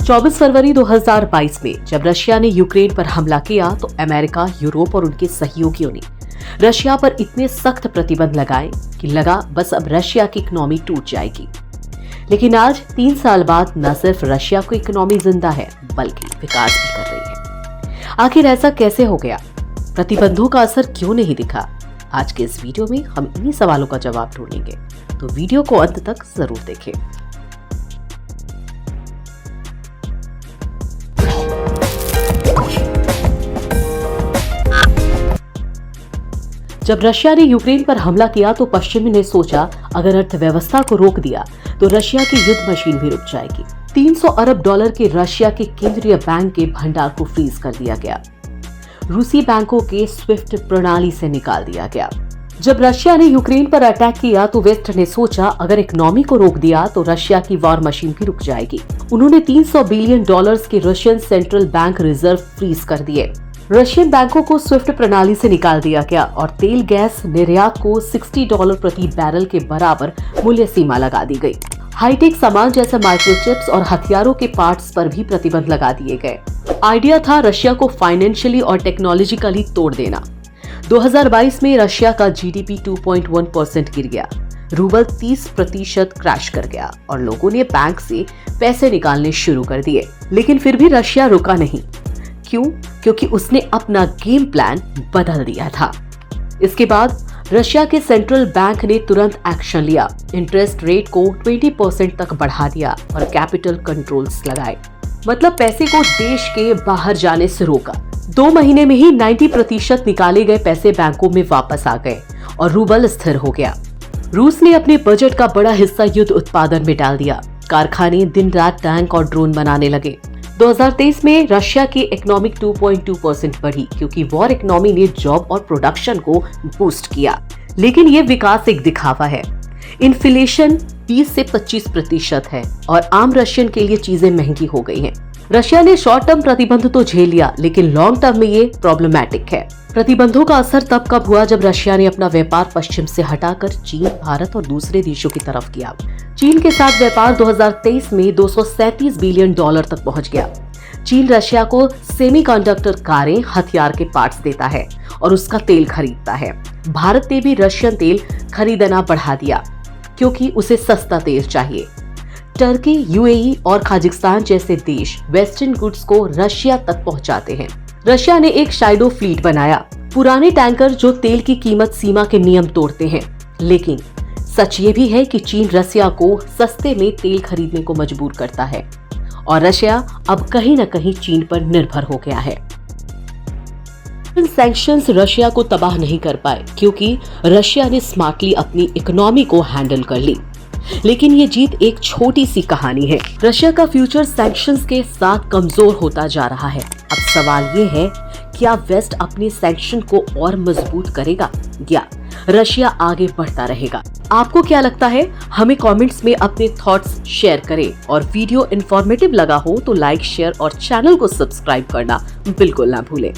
24 फरवरी 2022 में जब रशिया ने यूक्रेन पर हमला किया तो अमेरिका, यूरोप और उनके सहयोगियों ने रशिया पर इतने सख्त प्रतिबंध लगाए कि लगा बस अब रशिया की इकोनॉमी टूट जाएगी। लेकिन आज 3 साल बाद न सिर्फ रशिया की इकोनॉमी जिंदा है बल्कि विकास भी कर रही है। आखिर ऐसा कैसे हो गया? प्रतिबंधों का असर क्यों नहीं दिखा? आज के इस वीडियो में हम इन्हीं सवालों का जवाब ढूंढेंगे, तो वीडियो को अंत तक जरूर देखें। जब रशिया ने यूक्रेन पर हमला किया तो पश्चिमी ने सोचा अगर अर्थव्यवस्था को रोक दिया तो रशिया की युद्ध मशीन भी रुक जाएगी। 300 अरब डॉलर के रशिया के केंद्रीय बैंक के भंडार को फ्रीज कर दिया गया। रूसी बैंकों के स्विफ्ट प्रणाली से निकाल दिया गया। जब रशिया ने यूक्रेन पर अटैक किया तो वेस्ट ने सोचा अगर इकोनॉमी को रोक दिया तो रशिया की वॉर मशीन भी रुक जाएगी। उन्होंने 300 बिलियन डॉलर्स के Russian central bank reserve freeze कर दिए। रशियन बैंकों को स्विफ्ट प्रणाली से निकाल दिया गया और तेल गैस निर्यात को $60 प्रति बैरल के बराबर मूल्य सीमा लगा दी गई। हाईटेक सामान जैसे माइक्रोचिप्स और हथियारों के पार्ट्स पर भी प्रतिबंध लगा दिए गए। आइडिया था रशिया को फाइनेंशियली और टेक्नोलॉजिकली तोड़ देना। 2022 में रशिया का जीडीपी 2.1% गिर गया, रूबल 30% क्रैश कर गया और लोगों ने बैंक से पैसे निकालने शुरू कर दिए। लेकिन फिर भी रशिया रुका नहीं। क्यों? क्योंकि उसने अपना गेम प्लान बदल दिया था। इसके बाद रशिया के सेंट्रल बैंक ने तुरंत एक्शन लिया, इंटरेस्ट रेट को 20% तक बढ़ा दिया और कैपिटल कंट्रोल्स लगाए, मतलब पैसे को देश के बाहर जाने से रोका। 2 महीने में ही 90% निकाले गए पैसे बैंकों में वापस आ गए और रूबल स्थिर हो गया। रूस ने अपने बजट का बड़ा हिस्सा युद्ध उत्पादन में डाल दिया। कारखाने दिन रात टैंक और ड्रोन बनाने लगे। 2023 में रशिया की इकोनॉमिक 2.2% बढ़ी क्योंकि वॉर इकोनॉमी ने जॉब और प्रोडक्शन को बूस्ट किया। लेकिन ये विकास एक दिखावा है। इन्फ्लेशन 20 से 25% है और आम रशियन के लिए चीजें महंगी हो गई हैं। रशिया ने शॉर्ट टर्म प्रतिबंध तो झेल लिया, लेकिन लॉन्ग टर्म में ये प्रॉब्लमैटिक है। प्रतिबंधों का असर तब कब हुआ जब रशिया ने अपना व्यापार पश्चिम से हटाकर चीन, भारत और दूसरे देशों की तरफ किया। चीन के साथ व्यापार 2023 में $237 बिलियन तक पहुंच गया। चीन रशिया को सेमीकंडक्टर कारें, हथियार के पार्ट्स देता है और उसका तेल खरीदता है। भारत ने भी रशियन तेल खरीदना बढ़ा दिया क्योंकि उसे सस्ता तेल चाहिए। टर्की, यूएई और खाजिस्तान जैसे देश वेस्टर्न गुड्स को रशिया तक पहुंचाते हैं। रशिया ने एक शाइडो फ्लीट बनाया, पुराने टैंकर जो तेल की कीमत सीमा के नियम तोड़ते हैं। लेकिन सच ये भी है कि चीन रशिया को सस्ते में तेल खरीदने को मजबूर करता है और रशिया अब कहीं न कहीं चीन पर निर्भर हो गया है। सैंक्शंस रशिया को तबाह नहीं कर पाए क्योंकि रशिया ने स्मार्टली अपनी इकोनॉमी को हैंडल कर ली। लेकिन ये जीत एक छोटी सी कहानी है। रशिया का फ्यूचर सैंक्शंस के साथ कमजोर होता जा रहा है। अब सवाल ये है, क्या वेस्ट अपने सैंक्शन को और मजबूत करेगा या रशिया आगे बढ़ता रहेगा? आपको क्या लगता है? हमें कमेंट्स में अपने थॉट्स शेयर करें और वीडियो इंफॉर्मेटिव लगा हो तो लाइक, शेयर और चैनल को सब्सक्राइब करना बिल्कुल ना भूलें।